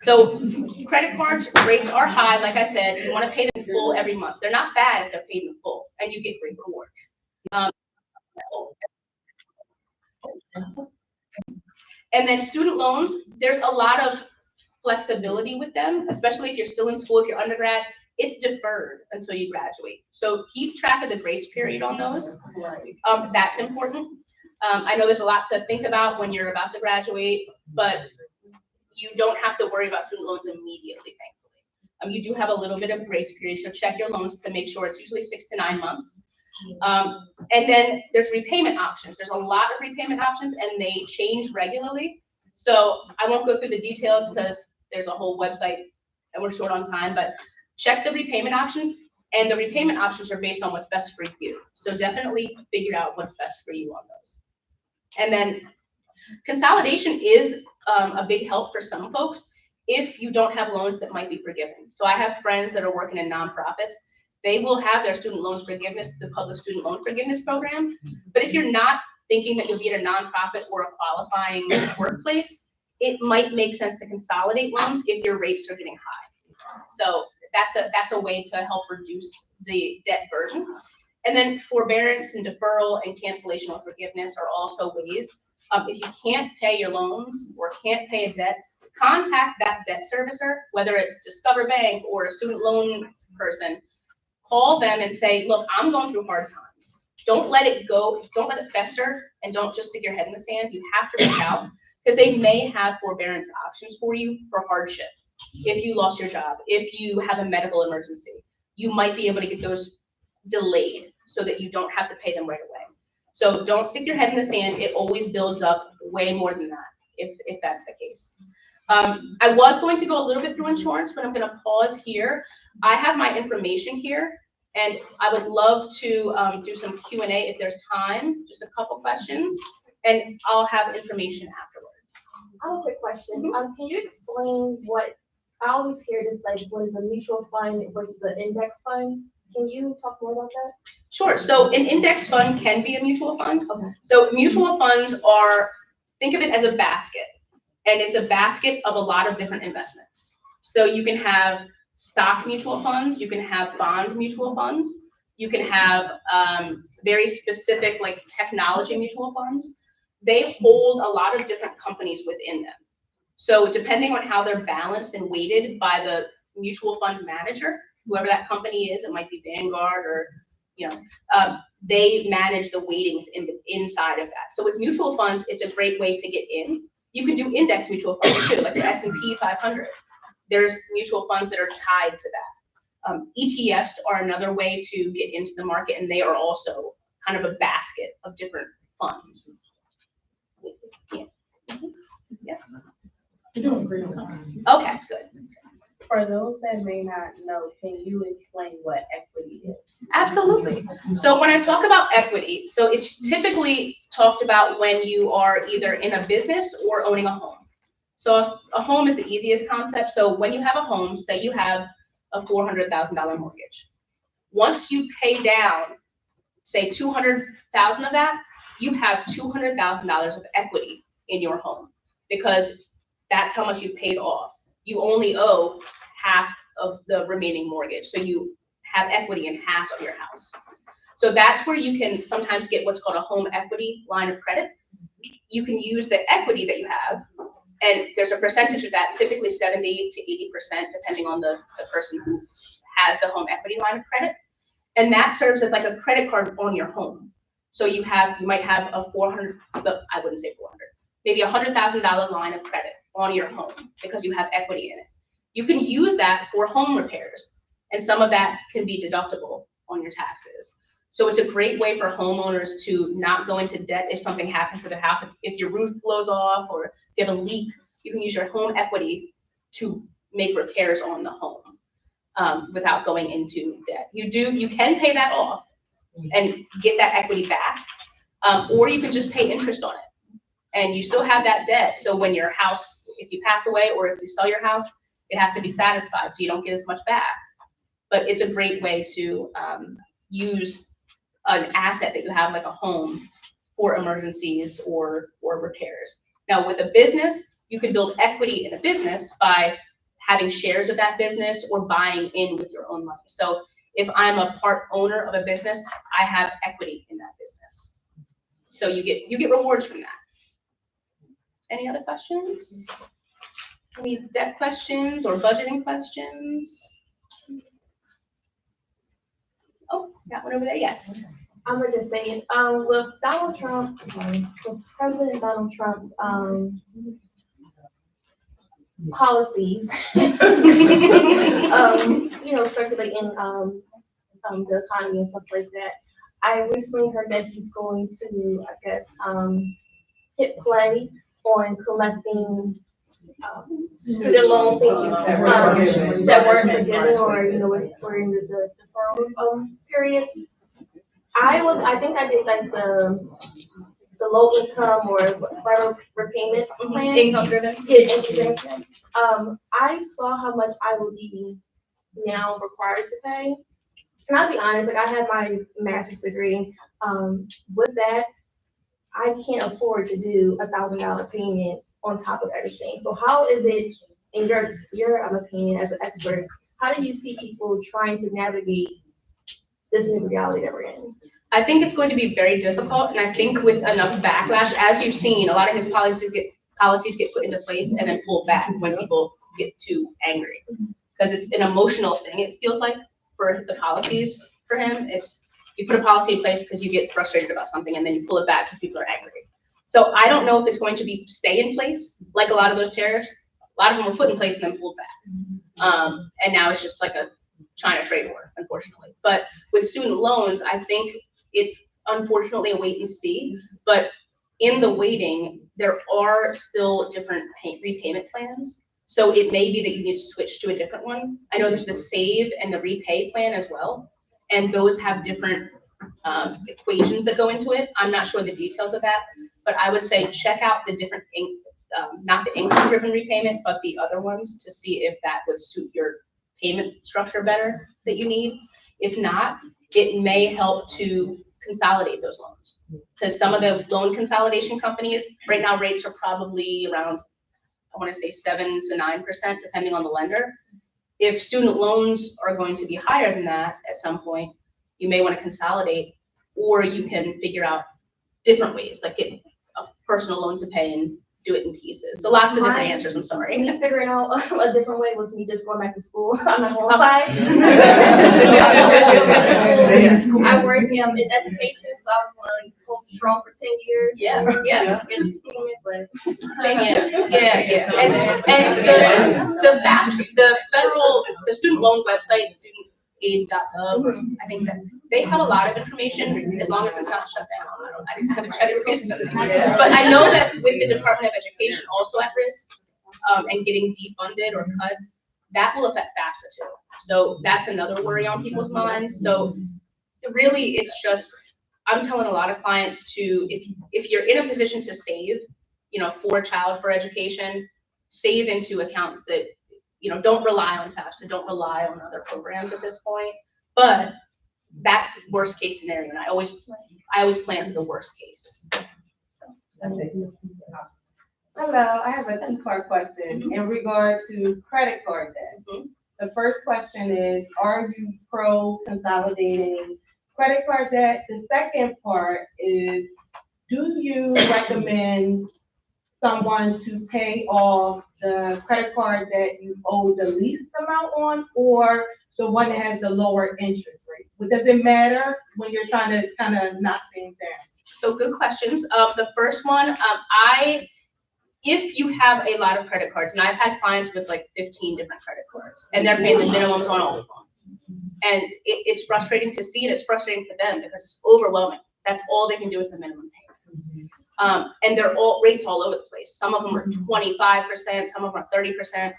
So credit cards rates are high. Like I said, you want to pay them in full every month. They're not bad if they're paid in full, and you get great rewards. And then student loans, there's a lot of flexibility with them, especially if you're still in school, if you're undergrad, it's deferred until you graduate. So keep track of the grace period on those. That's important. I know there's a lot to think about when you're about to graduate, but you don't have to worry about student loans immediately, thankfully. You do have a little bit of grace period, so check your loans to make sure it's usually 6 to 9 months. And then there's repayment options. There's a lot of repayment options and they change regularly. So I won't go through the details because there's a whole website and we're short on time, but check the repayment options, and the repayment options are based on what's best for you. So definitely figure out what's best for you on those. And then consolidation is a big help for some folks if you don't have loans that might be forgiven. So I have friends that are working in nonprofits. They will have their student loans forgiveness, the public student loan forgiveness program. But if you're not thinking that you'll be at a nonprofit or a qualifying workplace, it might make sense to consolidate loans if your rates are getting high. So that's a way to help reduce the debt burden. And then forbearance and deferral and cancellation or forgiveness are also ways. If you can't pay your loans or can't pay a debt, contact that debt servicer, whether it's Discover Bank or a student loan person. Call them and say, look, I'm going through hard times. Don't let it go. Don't let it fester, and don't just stick your head in the sand. You have to reach out because they may have forbearance options for you for hardship. If you lost your job, if you have a medical emergency, you might be able to get those delayed so that you don't have to pay them right away. So don't stick your head in the sand. It always builds up way more than that if that's the case. I was going to go a little bit through insurance, but I'm going to pause here. I have my information here, and I would love to do some Q&A if there's time, just a couple questions, and I'll have information afterwards. I have a quick question. Can you explain what, I always hear this, like, what is a mutual fund versus an index fund? Can you talk more about that? Sure. So an index fund can be a mutual fund. Okay. So mutual funds are, think of it as a basket. And it's a basket of a lot of different investments. So you can have stock mutual funds, you can have bond mutual funds, you can have very specific like technology mutual funds. They hold a lot of different companies within them. So depending on how they're balanced and weighted by the mutual fund manager, whoever that company is, it might be Vanguard or, they manage the weightings inside of that. So with mutual funds, it's a great way to get in. You can do index mutual funds too, like the S&P 500. There's mutual funds that are tied to that. ETFs are another way to get into the market, and they are also kind of a basket of different funds. Yeah. Yes? You're doing great. Okay, good. For those that may not know, can you explain what equity is? Absolutely. So when I talk about equity, so it's typically talked about when you are either in a business or owning a home. So a home is the easiest concept. So when you have a home, say you have a $400,000 mortgage. Once you pay down, say $200,000 of that, you have $200,000 of equity in your home because that's how much you paid off. You only owe half of the remaining mortgage. So you have equity in half of your house. So that's where you can sometimes get what's called a home equity line of credit. You can use the equity that you have, and there's a percentage of that, typically 70 to 80%, depending on the person who has the home equity line of credit. And that serves as like a credit card on your home. So you might have a I wouldn't say 400, maybe $100,000 line of credit on your home because you have equity in it. You can use that for home repairs, and some of that can be deductible on your taxes. So it's a great way for homeowners to not go into debt if something happens to their house. If your roof blows off or if you have a leak, you can use your home equity to make repairs on the home without going into debt. You can pay that off and get that equity back, or you can just pay interest on it. And you still have that debt. So when your house, if you pass away or if you sell your house, it has to be satisfied so you don't get as much back. But it's a great way to use an asset that you have like a home for emergencies or repairs. Now with a business, you can build equity in a business by having shares of that business or buying in with your own money. So if I'm a part owner of a business, I have equity in that business. So you get rewards from that. Any other questions? Any debt questions or budgeting questions? Oh, got one over there, yes. I'm gonna just say it, with Donald Trump, with President Donald Trump's, policies, circulating, the economy and stuff like that. I recently heard that he's going to, I guess, hit play on collecting, student loan, that weren't forgiven or, we're in the deferral, period. I think I did like the low income or final repayment plan. Income driven. Yeah, income driven. I saw how much I would be now required to pay. And I'll be honest, like I have my master's degree. With that, I can't afford to do $1,000 payment on top of everything. So how is it, in your opinion as an expert, how do you see people trying to navigate this new reality that we're in? I think it's going to be very difficult, and I think with enough backlash, as you've seen, a lot of his policies get put into place and then pulled back when people get too angry. Because it's an emotional thing, it feels like, for the policies for him. It's, you put a policy in place because you get frustrated about something and then you pull it back because people are angry. So I don't know if it's going to stay in place, like a lot of those tariffs. A lot of them were put in place and then pulled back. And now it's just like a China trade war, unfortunately. But with student loans, I think it's unfortunately a wait and see, but in the waiting, there are still different repayment plans. So it may be that you need to switch to a different one. I know there's the save and the repay plan as well. And those have different equations that go into it. I'm not sure the details of that, but I would say check out the different, not the income driven repayment, but the other ones to see if that would suit your payment structure better that you need. If not, it may help to consolidate those loans, because some of the loan consolidation companies right now rates are probably around, I want to say 7 to 9%, depending on the lender. If student loans are going to be higher than that at some point, you may want to consolidate, or you can figure out different ways, like get a personal loan to pay and do it in pieces. So lots of different answers, I'm sorry. Me figuring out a different way was me just going back to school. I'm not gonna lie. I worked in education, so I was like strong for 10 years. Yeah. And the student loan website, studentaid.gov, I think that they have a lot of information as long as it's not shut down. I just haven't checked recently. But I know that with the Department of Education also at risk, and getting defunded or cut, that will affect FAFSA too. So that's another worry on people's minds. So really, it's just, I'm telling a lot of clients to, if you're in a position to save, for a child for education, save into accounts that, don't rely on FAFSA, don't rely on other programs at this point. But that's worst case scenario, and I always plan for the worst case. So. Hello, I have a two-part question in regard to credit card debt. The first question is, are you pro consolidating credit card debt? The second part is, do you recommend someone to pay off the credit card that you owe the least amount on, or the one that has the lower interest rate? But does it matter when you're trying to kind of knock things down? So good questions. The first one, if you have a lot of credit cards, and I've had clients with like 15 different credit cards, and they're paying the minimums on all of them. And it's frustrating to see, and it's frustrating for them because it's overwhelming. That's all they can do is the minimum payment. And they're all rates all over the place. Some of them are 25%, some of them are 30%.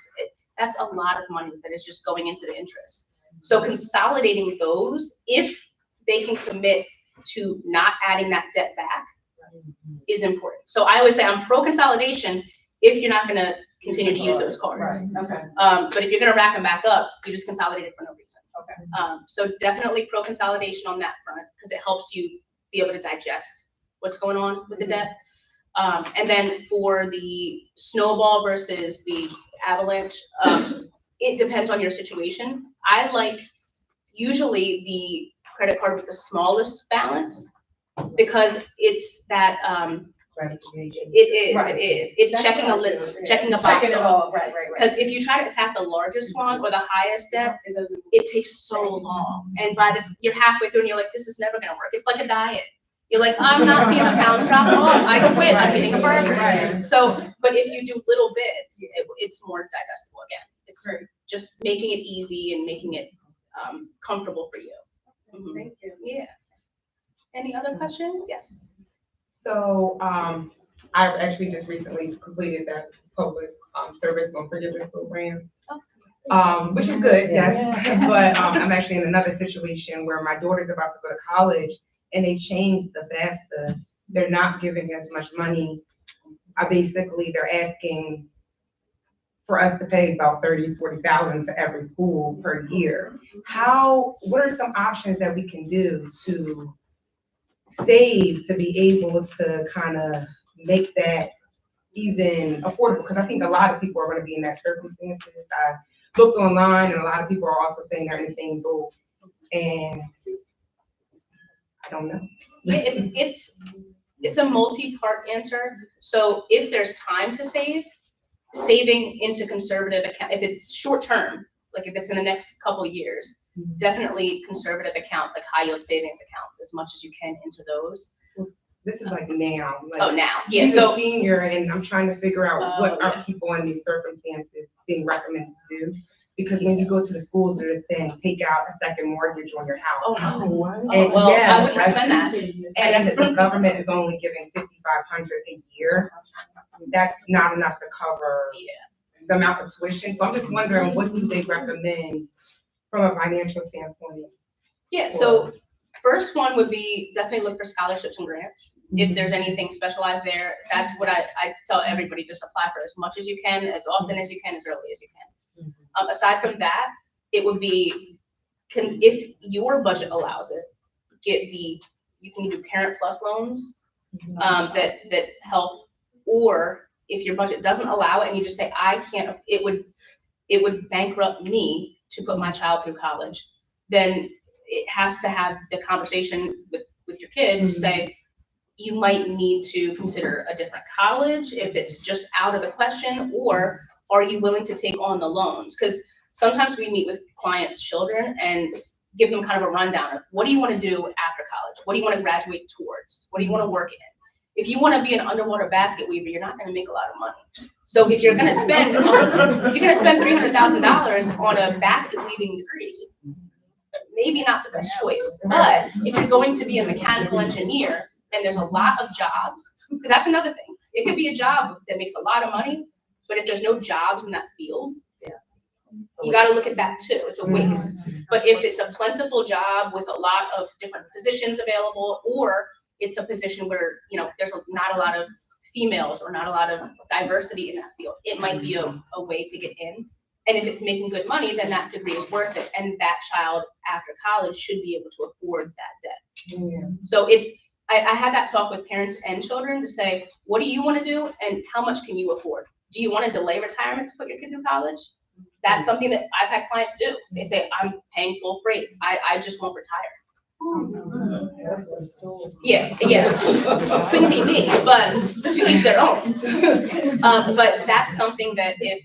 That's a lot of money that is just going into the interest. So consolidating those, if they can commit to not adding that debt back, is important. So I always say I'm pro consolidation if you're not going to continue to use those cards. Right. Okay. But if you're going to rack them back up, you just consolidate it for no reason. Okay. So definitely pro consolidation on that front, because it helps you be able to digest what's going on with the debt. And then for the snowball versus the avalanche, it depends on your situation. I like usually the credit card with the smallest balance because it's that, Gratification. Right. it is. It's That's checking what a I list, do, yeah. checking a box Checking it off. all, right. Because if you try to attack the largest one or the highest debt, It doesn't. it takes so long. And by the you're halfway through and you're like, this is never gonna work. It's like a diet. You're like, I'm not seeing the pounds drop off. I quit. I'm getting a burger. Right. So, but if you do little bits, it's more digestible again. It's Great. just making it easy and making it comfortable for you. Mhm. Thank you. Yeah. Any other questions? Yes. So, I've actually just recently completed that public, service loan forgiveness program. Which is good, yes, but, I'm actually in another situation where my daughter's about to go to college and they changed the FAFSA. They're not giving as much money. They're asking for us to pay about 40,000 to every school per year. What are some options that we can do to save, to be able to kind of make that even affordable? Because I think a lot of people are going to be in that circumstances. I looked online and a lot of people are also saying they're in the same boat, and I don't know. Yeah, it's a multi-part answer. So if there's time to save, saving into conservative account, if it's short term, like if it's in the next couple years, definitely conservative accounts, like high yield savings accounts, as much as you can into those. This is like now. Like, Oh, now, yeah, she's so. a senior, and I'm trying to figure out what Oh, are people in these circumstances being recommended to do. Because when you go to the schools, they're just saying, take out a second mortgage on your house. Oh, And well, yeah, I wouldn't recommend that. And the government is only giving $5,500 a year. That's not enough to cover the amount of tuition. So I'm just wondering, what do they recommend from a financial standpoint? Yeah, so first one would be definitely look for scholarships and grants. If there's anything specialized there, that's what I tell everybody, just apply for as much as you can, as often as you can, as early as you can. Aside from that, it would be, if your budget allows it, you can do Parent Plus loans that help, or if your budget doesn't allow it and you just say, I can't, it would bankrupt me to put my child through college, then it has to have the conversation with your kid to say, you might need to consider a different college if it's just out of the question, or are you willing to take on the loans? Because sometimes we meet with clients' children and give them kind of a rundown of, what do you want to do after college? What do you want to graduate towards? What do you want to work in? If you want to be an underwater basket weaver, you're not going to make a lot of money. So if you're going to spend $300,000 on a basket weaving degree, maybe not the best choice. But if you're going to be a mechanical engineer and there's a lot of jobs, because that's another thing. It could be a job that makes a lot of money, but if there's no jobs in that field, you got to look at that too. It's a waste. But if it's a plentiful job with a lot of different positions available, or it's a position where, there's not a lot of females or not a lot of diversity in that field, it might be a way to get in. And if it's making good money, then that degree is worth it. And that child after college should be able to afford that debt. Yeah. So I had that talk with parents and children to say, what do you want to do and how much can you afford? Do you want to delay retirement to put your kid through college? That's something that I've had clients do. They say, I'm paying full freight. I just won't retire. Yeah. Couldn't be me, but to each their own. But that's something that if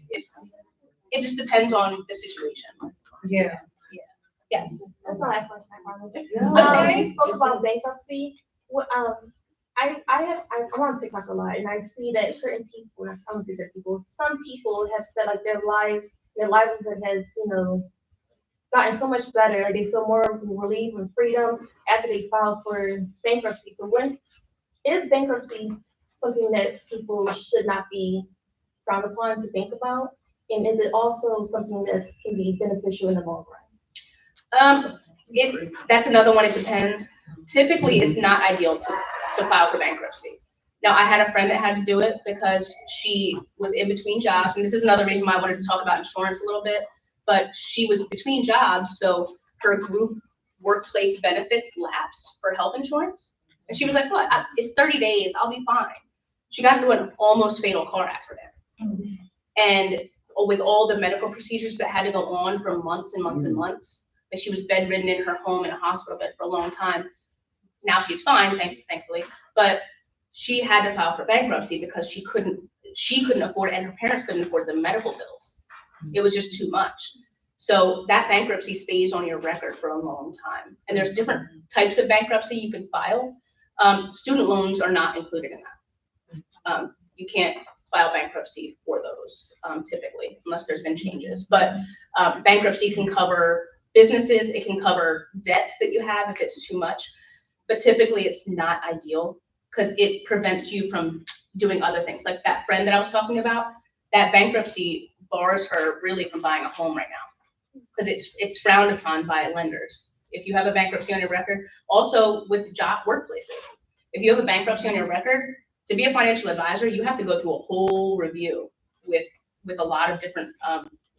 it just depends on the situation. Yeah. Yes. That's my last question, I promise. Okay. You spoke about bankruptcy. I'm on TikTok a lot, and I see that certain people, I don't say certain people, some people have said like their livelihood has, gotten so much better. They feel more relief and freedom after they file for bankruptcy. So when is bankruptcy something that people should not be frowned upon to think about? And is it also something that can be beneficial in the long run? That's another one. It depends. Typically, it's not ideal to file for bankruptcy. Now, I had a friend that had to do it because she was in between jobs, and this is another reason why I wanted to talk about insurance a little bit. But she was between jobs, so her group workplace benefits lapsed for health insurance, and she was like, "What? It's 30 days. I'll be fine." She got into an almost fatal car accident, and with all the medical procedures that had to go on for months and months and months. Like she was bedridden in her home in a hospital bed for a long time. Now she's fine, thankfully, but she had to file for bankruptcy because she couldn't afford it, and her parents couldn't afford the medical bills. It was just too much. So that bankruptcy stays on your record for a long time. And there's different types of bankruptcy you can file. Student loans are not included in that. You can't file bankruptcy for those typically, unless there's been changes. But bankruptcy can cover businesses, it can cover debts that you have if it's too much. But typically it's not ideal because it prevents you from doing other things. Like that friend that I was talking about, that bankruptcy bars her really from buying a home right now because it's frowned upon by lenders. If you have a bankruptcy on your record, also with workplaces, if you have a bankruptcy on your record, to be a financial advisor, you have to go through a whole review with a lot of different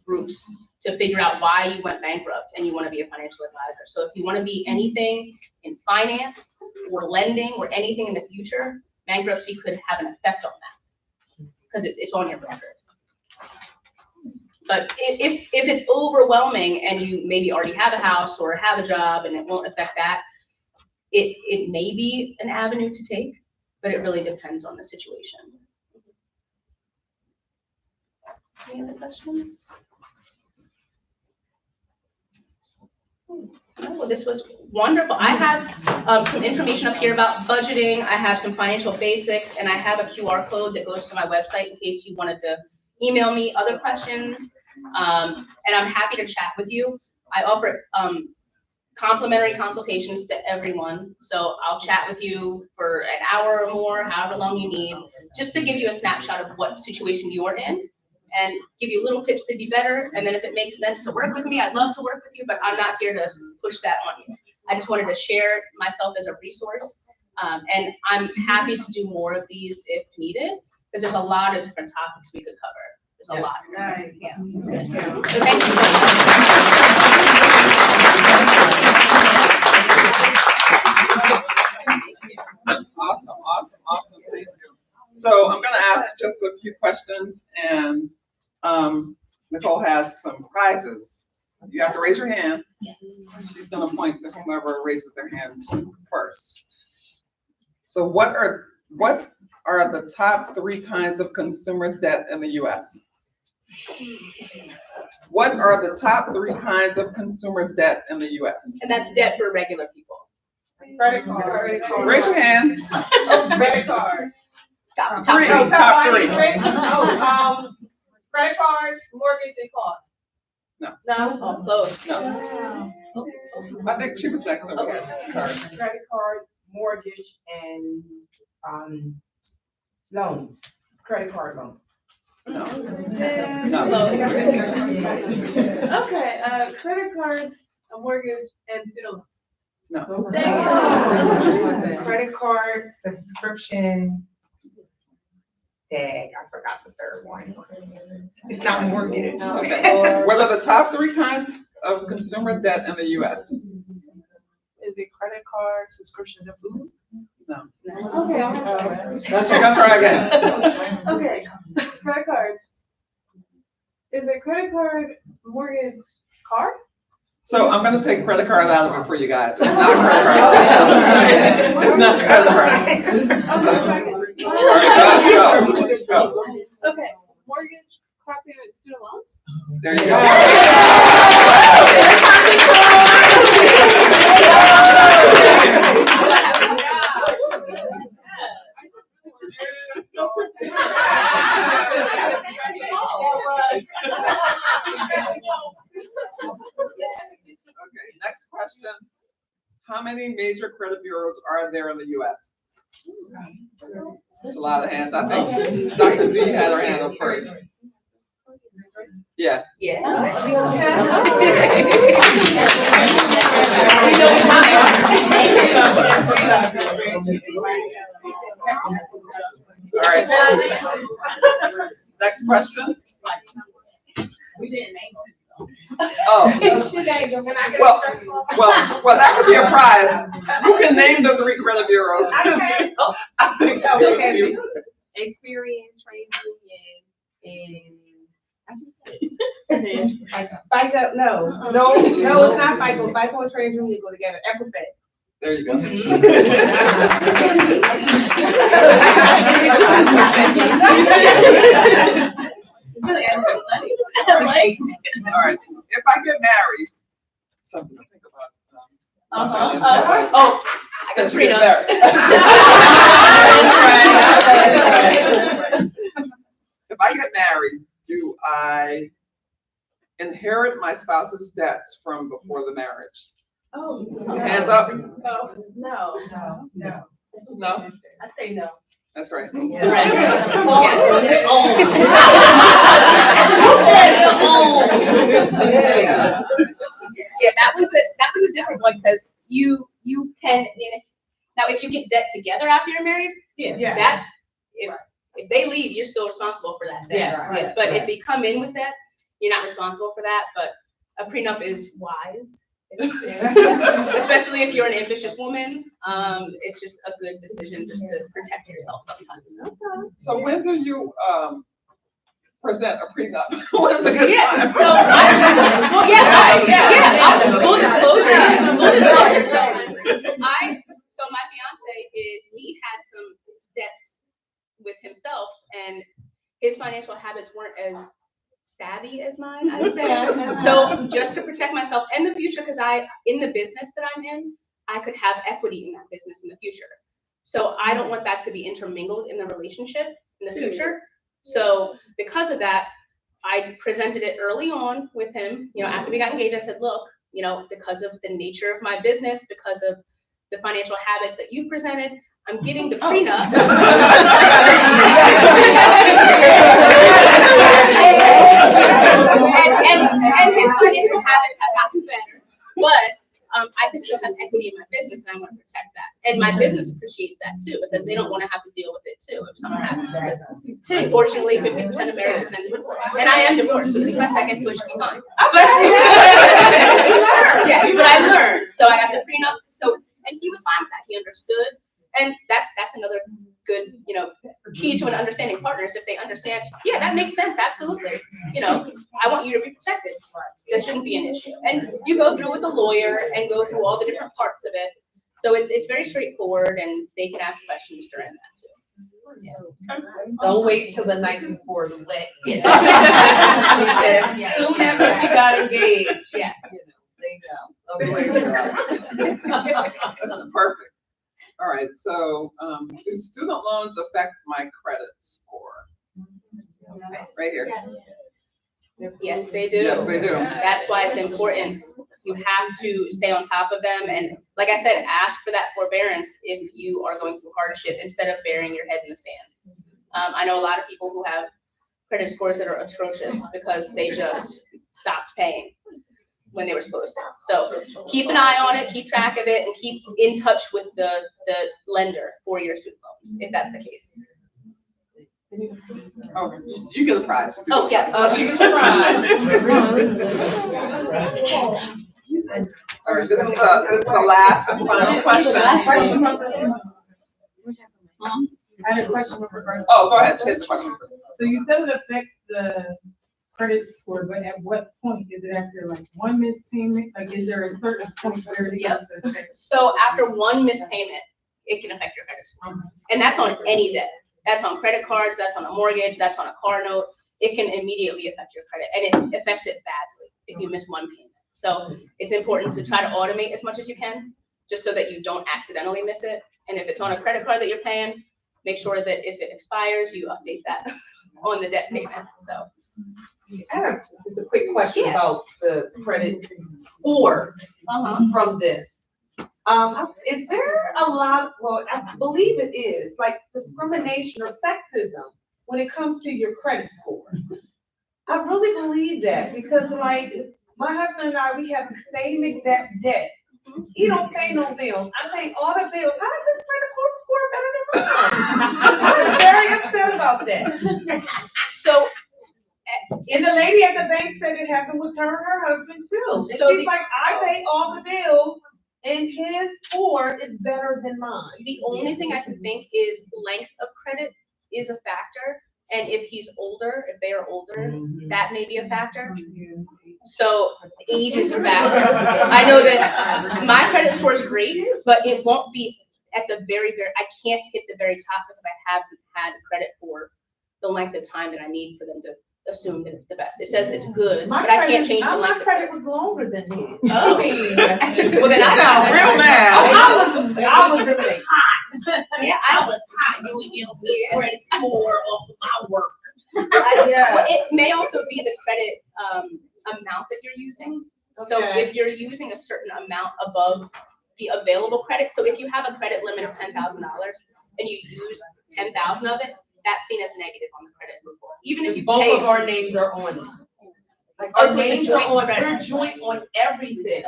groups to figure out why you went bankrupt and you want to be a financial advisor. So if you want to be anything in finance or lending or anything in the future, bankruptcy could have an effect on that because it's on your record. But if it's overwhelming and you maybe already have a house or have a job and it won't affect that, it may be an avenue to take, but it really depends on the situation. Any other questions? Well, this was wonderful. I have some information up here about budgeting. I have some financial basics, and I have a QR code that goes to my website in case you wanted to email me other questions. And I'm happy to chat with you. I offer complimentary consultations to everyone. So I'll chat with you for an hour or more, however long you need, just to give you a snapshot of what situation you're in and give you little tips to be better. And then if it makes sense to work with me, I'd love to work with you, but I'm not here to push that on you. I just wanted to share myself as a resource. And I'm happy to do more of these if needed, because there's a lot of different topics we could cover. There's a lot. Yeah. So thank you. Awesome. Thank you. So I'm going to ask just a few questions, and Nicole has some prizes. You have to raise your hand. Yes. She's going to point to whomever raises their hands first. So what are the top 3 kinds of consumer debt in the U.S.? What are the top 3 kinds of consumer debt in the U.S.? And that's debt for regular people. Credit card. Raise your hand. Credit card. Top Three. three. Top 3. Credit cards, mortgage, and car. No. No. Oh, close. No. I think she was next. Okay. Sorry. Credit card, mortgage, and loans. Credit card loans. No. Close. Okay, credit cards, a mortgage, and student loans. No. Credit cards, subscriptions. Dang, I forgot the third one. It's not mortgage. Okay. What are the top 3 kinds of consumer debt in the U.S.? Is it credit cards, subscriptions, and food? No. Okay. You're gonna try again. Okay, credit card. Is it credit card, mortgage, car? So I'm gonna take credit card out of it for you guys. It's not credit card. It's not credit card. All right, go. Okay, mortgage, car payment, student loans? There you go. Okay, next question. How many major credit bureaus are there in the U.S.? That's a lot of hands. I think Dr. Z had her hand up first. Yeah. Yeah. All right. Next question. We didn't name them. Oh. Well, that could be a prize. You can name the 3 credit bureaus. I think she was. Experian, Trade Union, and FICO, no, it's not FICO. FICO and Treasury need to go together. Equifax. There you go. Like, All right, if I get married, something to think about. oh, I got Since you get prenup. married. If I get married, do I inherit my spouse's debts from before the marriage? Oh. Hands up. No. No? I say no. That's right. Right. Yeah. Yeah, that was a different one because you can now if you get debt together after you're married, Yeah. that's if they leave, you're still responsible for that debt. Yes. But if they come in with that, you're not responsible for that. But a prenup is wise, especially if you're an ambitious woman. It's just a good decision just to protect yourself sometimes. So when do you present a prenup? When's a good Yeah. time? So full disclosure. So my fiance he had some debts with himself, and his financial habits weren't as savvy as mine, I would say. So just to protect myself and the future, because in the business that I'm in, I could have equity in that business in the future. So I don't want that to be intermingled in the relationship in the future. So because of that, I presented it early on with him. After we got engaged, I said, look, because of the nature of my business, because of the financial habits that you've presented, I'm getting the prenup. and his financial habits have gotten better, but I could still have equity in my business, and I want to protect that. And my business appreciates that too, because they don't want to have to deal with it too if something happens. Because unfortunately, 50% of marriages end in divorce, and I am divorced, so this is my second, so it should be fine. But yes, but I learned, so I got the prenup. And he was fine with that. He understood, and that's another good, key to an understanding partner is if they understand. Yeah, that makes sense. Absolutely. I want you to be protected. That shouldn't be an issue. And you go through with a lawyer and go through all the different parts of it. So it's very straightforward, and they can ask questions during that too. Don't wait till the night before the wedding. Yeah. She said, soon after she got engaged. Yeah. Perfect. All right, so do student loans affect my credit score? Right here. Yes, they do. Yes, they do. That's why it's important. You have to stay on top of them. And like I said, ask for that forbearance if you are going through hardship instead of burying your head in the sand. I know a lot of people who have credit scores that are atrocious because they just stopped paying when they were supposed to. So keep an eye on it, keep track of it, and keep in touch with the lender for your student loans, if that's the case. Oh, you get a prize. Oh, yes. You get the All right, this is the last and final question. I had a question with regards. Oh, go ahead. She has a question. So you said it affects the credit score, but at what point is it after like one missed payment? Like, is there a certain point where it's Yep. supposed to affect? So after one missed payment, it can affect your credit score. And that's on any debt. That's on credit cards, that's on a mortgage, that's on a car note. It can immediately affect your credit, and it affects it badly if you miss one payment. So it's important to try to automate as much as you can, just so that you don't accidentally miss it. And if it's on a credit card that you're paying, make sure that if it expires, you update that on the debt payment, so. I have just a quick question Yeah. about the credit scores from this. Is there a lot, well, I believe it is, like discrimination or sexism when it comes to your credit score? I really believe that because like my husband and I, we have the same exact debt. He don't pay no bills. I pay all the bills. How is his credit score better than mine? I'm very upset about that. So. And the lady at the bank said it happened with her and her husband too. And So she's like, I pay all the bills and his score is better than mine. The only thing I can think is length of credit is a factor. And if he's older, if they are older, that may be a factor. So age is a factor. I know that my credit score is great, but it won't be at the very, I can't hit the very top because I haven't had credit for the length of time that I need for them to assume that it's the best. It says it's good, but I can't change the length. My credit was longer than his. Oh. Well, then Sound real mad. I was hot. Yeah, I was hot. You would get credit score off of my work. Well, it may also be the credit amount that you're using. So Okay. if you're using a certain amount above the available credit, so if you have a credit limit of $10,000 and you use 10,000 of it, that's seen as negative on the credit report. Even if you Both pay. of our names are on it. Like Oh, our so it's a names are joint on, credit. we're joint on everything.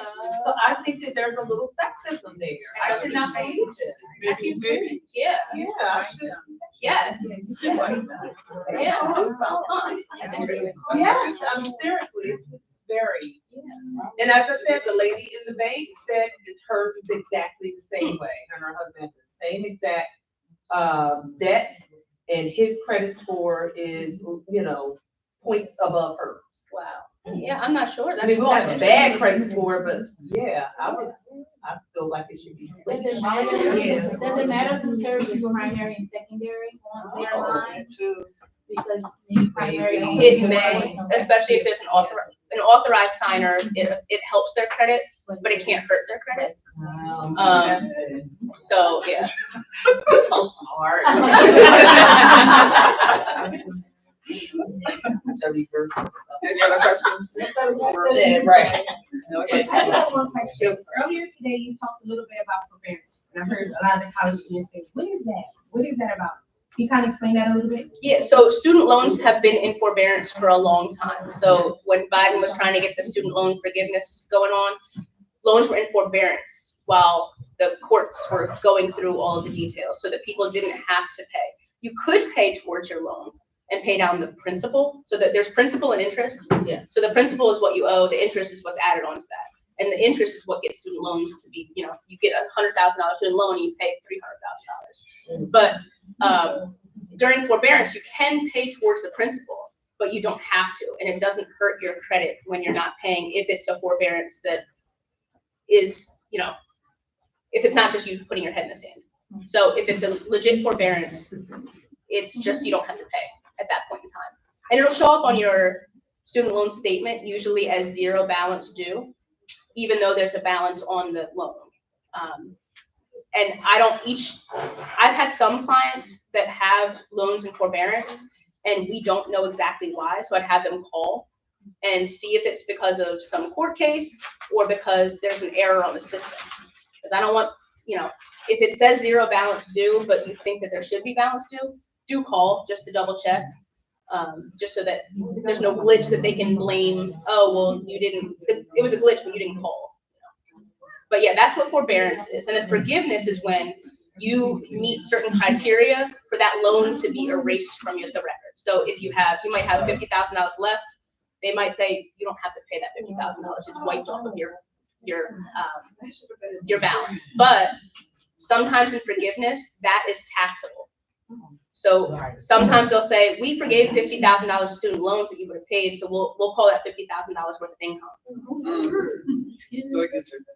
So I think that there's a little sexism there. I That did not seems believe this. That seems weird. Yeah. Yeah, I should. Yes. Yeah. Huh. That's interesting. Yes, seriously, it's very. And as I said, the lady in the bank said that hers is exactly the same way. Her and her husband have the same exact debt, and his credit score is, points above hers. Wow. Yeah, I'm not sure. I mean, we don't have a that's bad interesting. credit score, but yeah, I feel like it should be split. Does it matter who serves as Yeah. primary and secondary on their lines? Because maybe primary. Maybe. It may, especially if there's an authorized signer, it helps their credit, but it can't hurt their credit. That's it. So, yeah. You're so smart. It's a reverse of stuff. Any other questions? Yeah, right. Okay. I have one question. Earlier today, you talked a little bit about forbearance, and I heard a lot of the college students say, what is that? What is that about? Can you kind of explain that a little bit? Yeah, so student loans have been in forbearance for a long time. So when Biden was trying to get the student loan forgiveness going on, loans were in forbearance while the courts were going through all of the details so that people didn't have to pay. You could pay towards your loan and pay down the principal, so that there's principal and interest. Yes. So the principal is what you owe, the interest is what's added onto that. And the interest is what gets student loans to be, you get a $100,000 student loan and you pay $300,000. But during forbearance, you can pay towards the principal, but you don't have to. And it doesn't hurt your credit when you're not paying if it's a forbearance that is, if it's not just you putting your head in the sand. So if it's a legit forbearance, it's just you don't have to pay at that point in time. And it'll show up on your student loan statement, usually as zero balance due, even though there's a balance on the loan. And I've had some clients that have loans in forbearance and we don't know exactly why. So I'd have them call and see if it's because of some court case or because there's an error on the system. Because I don't want, if it says zero balance due, but you think that there should be balance due, do call just to double check. Just so that there's no glitch that they can blame. Oh, well, it was a glitch, but you didn't call. But yeah, that's what forbearance is. And then forgiveness is when you meet certain criteria for that loan to be erased from the record. So if you might have $50,000 left, they might say you don't have to pay that $50,000. It's wiped off of your balance. But sometimes in forgiveness, that is taxable. So sometimes they'll say, we forgave $50,000 student loans that you would have paid, so we'll call that $50,000 worth of income.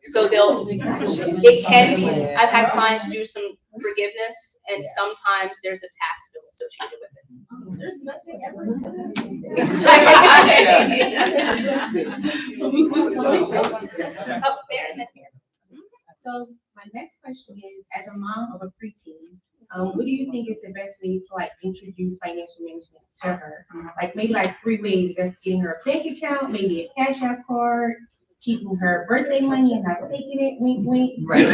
So it can be, I've had clients do some forgiveness and sometimes there's a tax bill associated with it. There's nothing Up there and then here. So my next question is, as a mom of a preteen, what do you think is the best ways to introduce financial management to her? Maybe 3 ways: getting her a bank account, maybe a Cash App card, keeping her birthday money and not taking it, wink, wink. Right.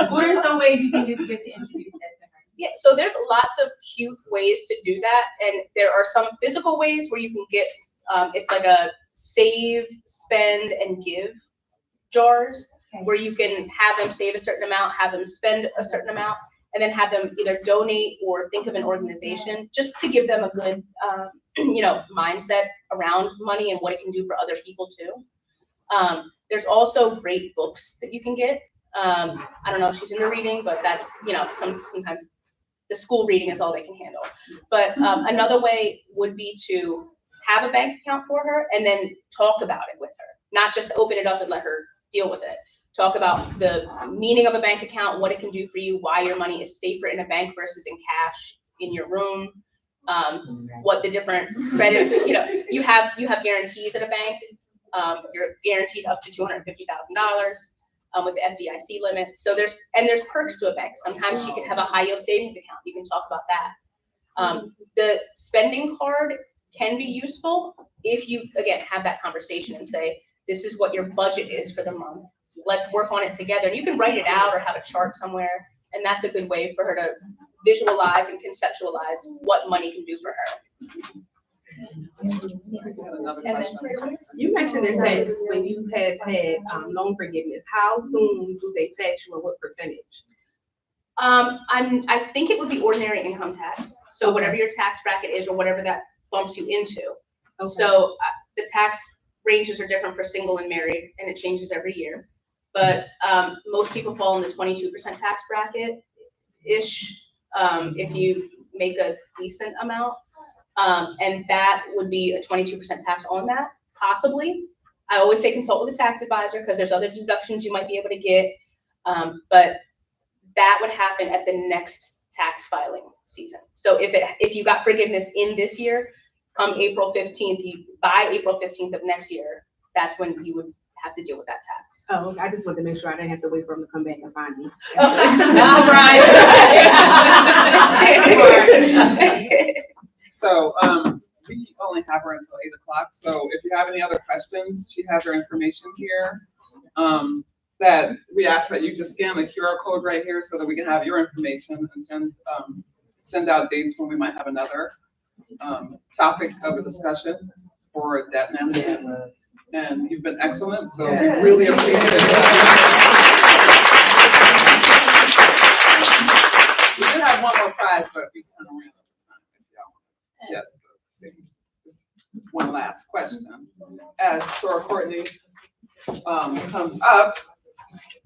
What are some ways you think it's good to introduce that to her? Yeah, so there's lots of cute ways to do that, and there are some physical ways where you can get, it's like a save, spend, and give jars, where you can have them save a certain amount, have them spend a certain amount, and then have them either donate or think of an organization just to give them a good, mindset around money and what it can do for other people too. There's also great books that you can get. I don't know if she's into reading, but that's, sometimes the school reading is all they can handle. But another way would be to have a bank account for her and then talk about it with her, not just open it up and let her deal with it. Talk about the meaning of a bank account, what it can do for you, why your money is safer in a bank versus in cash in your room. What the different credit, you have guarantees at a bank. You're guaranteed up to $250,000 with the FDIC limit. So there's perks to a bank. Sometimes you can have a high yield savings account. You can talk about that. The spending card can be useful if you, again, have that conversation and say, this is what your budget is for the month. Let's work on it together. And you can write it out or have a chart somewhere. And that's a good way for her to visualize and conceptualize what money can do for her. Another question. You mentioned in tax, when you had loan forgiveness, how soon do they tax you and what percentage? I think it would be ordinary income tax. So whatever your tax bracket is or whatever that bumps you into. Okay. So the tax ranges are different for single and married, and it changes every year. But most people fall in the 22% tax bracket-ish if you make a decent amount. And that would be a 22% tax on that, possibly. I always say consult with a tax advisor because there's other deductions you might be able to get. But that would happen at the next tax filing season. So if you got forgiveness in this year, come April 15th, by April 15th of next year, that's when you would have to deal with that tax. Oh, I just wanted to make sure I didn't have to wait for them to come back and find me. All right. So we only have her until 8 o'clock. So if you have any other questions, she has her information here. That we ask that you just scan the QR code right here so that we can have your information and send out dates when we might have another topic of a discussion for debt management. And you've been excellent, so we really appreciate it. We did have one more prize, but we kind of ran out of time. Yes, just one last question. As Sora Courtney comes up,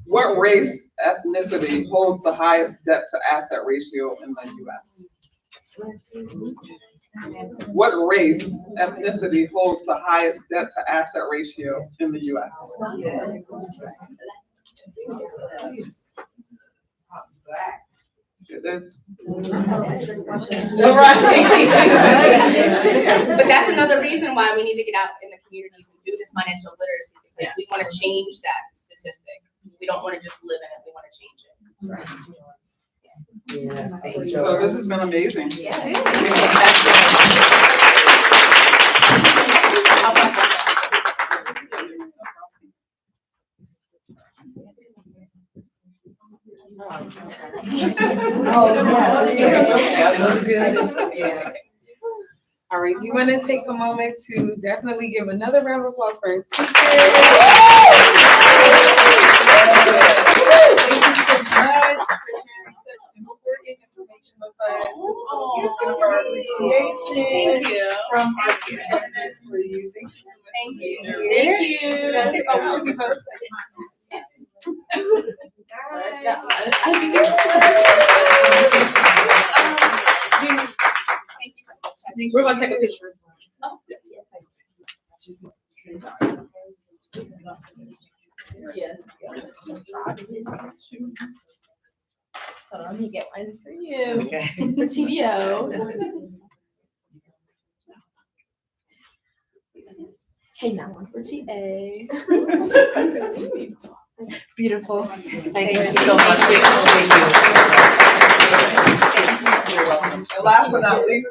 what race, ethnicity holds the highest debt to asset ratio in the U.S.? What race, ethnicity holds the highest debt to asset ratio in the U.S.? It is. But that's another reason why we need to get out in the communities and do this financial literacy, because we want to change that statistic. We don't want to just live in it, we want to change it. That's right. So this has been amazing. All right, we want to take a moment to definitely give another round of applause for our speaker. Thank you so much for sharing such important information with us. Just our appreciation. Thank you. From our teachers for you. Thank you so much. Thank you. Thank you. Oh, we should be both. We're gonna take a picture. Oh. Yeah. Hold on, let me get one for you. Okay. For TVO. Okay, now one for TA. Beautiful. Thank you so much. You're welcome. And last but not least,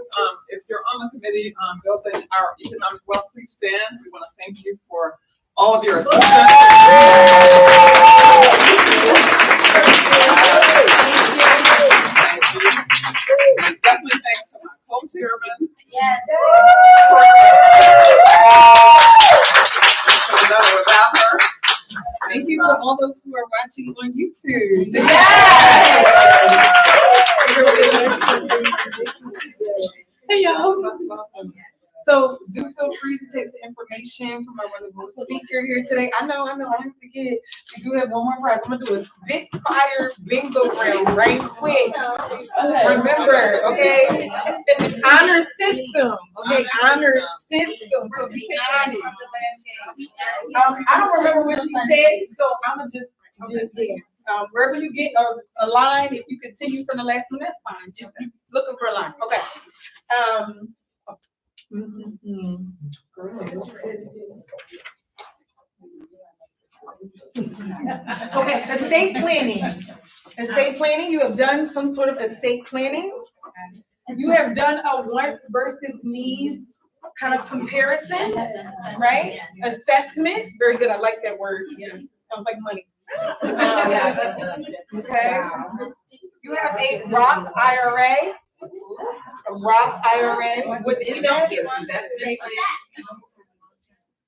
if you're on the committee building our economic wealth, please stand. We want to thank you for all of your assistance. Thank you. And definitely thanks to my co-chairman. Yes. Without her. Thank you to all those who are watching on YouTube. Hey y'all. So do feel feel free to take the information from our wonderful speaker here today. I know, I didn't forget. We do have one more prize. I'm gonna do a Spitfire bingo round right quick. Remember, okay? Honor system, okay? Honor system, so be honest. I don't remember what she said, so I'ma just yeah. Wherever you get a line, if you continue from the last one, that's fine. Just be looking for a line, okay? Okay, estate planning. Estate planning, you have done some sort of estate planning. You have done a wants versus needs kind of comparison, right? Assessment, very good, I like that word, yes, sounds like money. Okay. You have a Roth IRA. A Roth IRA. What is that?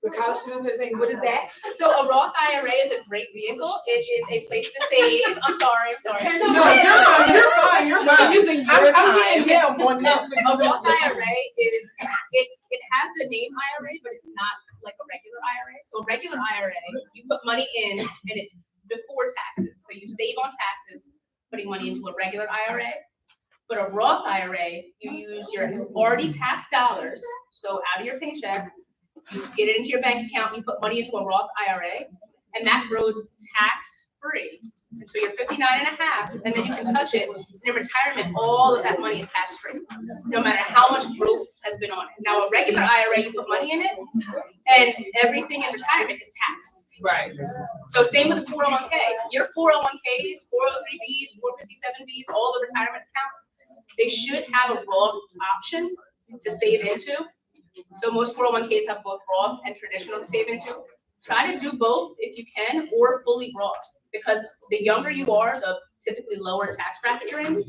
The college students are saying, what is that? So a Roth IRA is a great vehicle. It is a place to save. I'm sorry. No, you're fine. Using your time. Yeah, one minute. A Roth IRA is, it has the name IRA, but it's not like a regular IRA. So a regular IRA, you put money in and it's before taxes. So you save on taxes, putting money into a regular IRA. But a Roth IRA, you use your already taxed dollars. So out of your paycheck, you get it into your bank account, you put money into a Roth IRA, and that grows tax-free until you're 59 and a half, and then you can touch it. So in retirement, all of that money is tax-free, no matter how much growth has been on it. Now, a regular IRA, you put money in it, and everything in retirement is taxed. Right. So same with the 401k. Your 401ks, 403bs, 457bs, all the retirement accounts, they should have a Roth option to save into. So most 401ks have both Roth and traditional to save into. Try to do both if you can, or fully Roth, because the younger you are, the typically lower tax bracket you're in.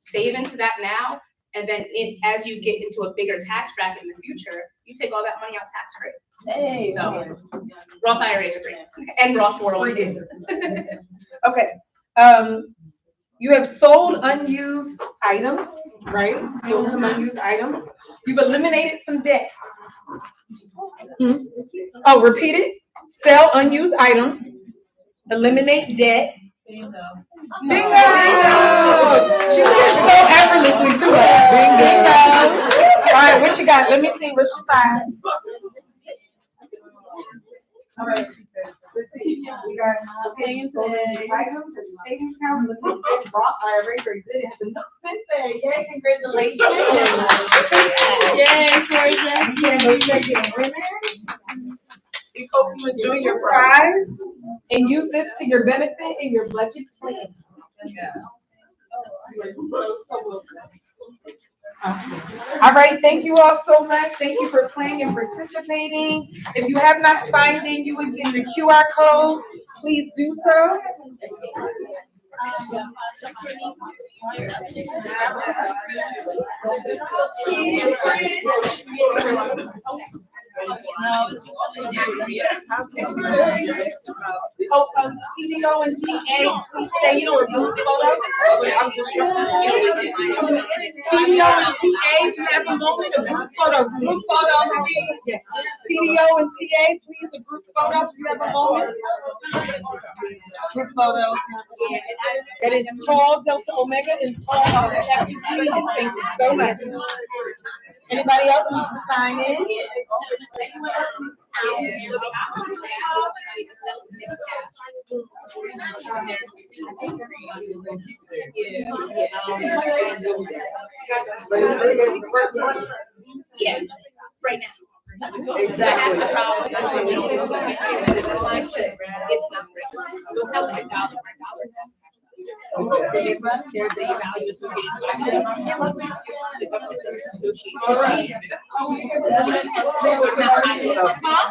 Save into that now, and then as you get into a bigger tax bracket in the future, you take all that money out tax free. Hey. So Roth IRAs are great, and Roth 401ks. Okay. You have sold unused items, right? Sold some unused items. You've eliminated some debt. Oh, repeat it. Sell unused items. Eliminate debt. Bingo! She did it so effortlessly too. Bingo! All right, what you got? Let me see what she found. All right. We got items and savings account. Roth IRA, very good. It has enough spend. Yay, congratulations. Yay, Sergeant. We hope you enjoy your prize and use this to your benefit in your budget plan. All right, thank you all so much. Thank you for playing and participating. If you have not signed in using the QR code, please do so. Oh, TDO and TA, please stay in or group photo. I'm just showing TDO and TA, if you have a moment, a group photo, please. TDO and TA, please, a group photo, if you have a moment. Group photo. That is tall Delta Omega and tall FUP. Thank you so much. Anybody else need to sign in? Yeah, right now. Exactly. That's the problem. It's not regular. So it's not like $1 for $1. There's the value associated with it. The government is associated with it. It's not high.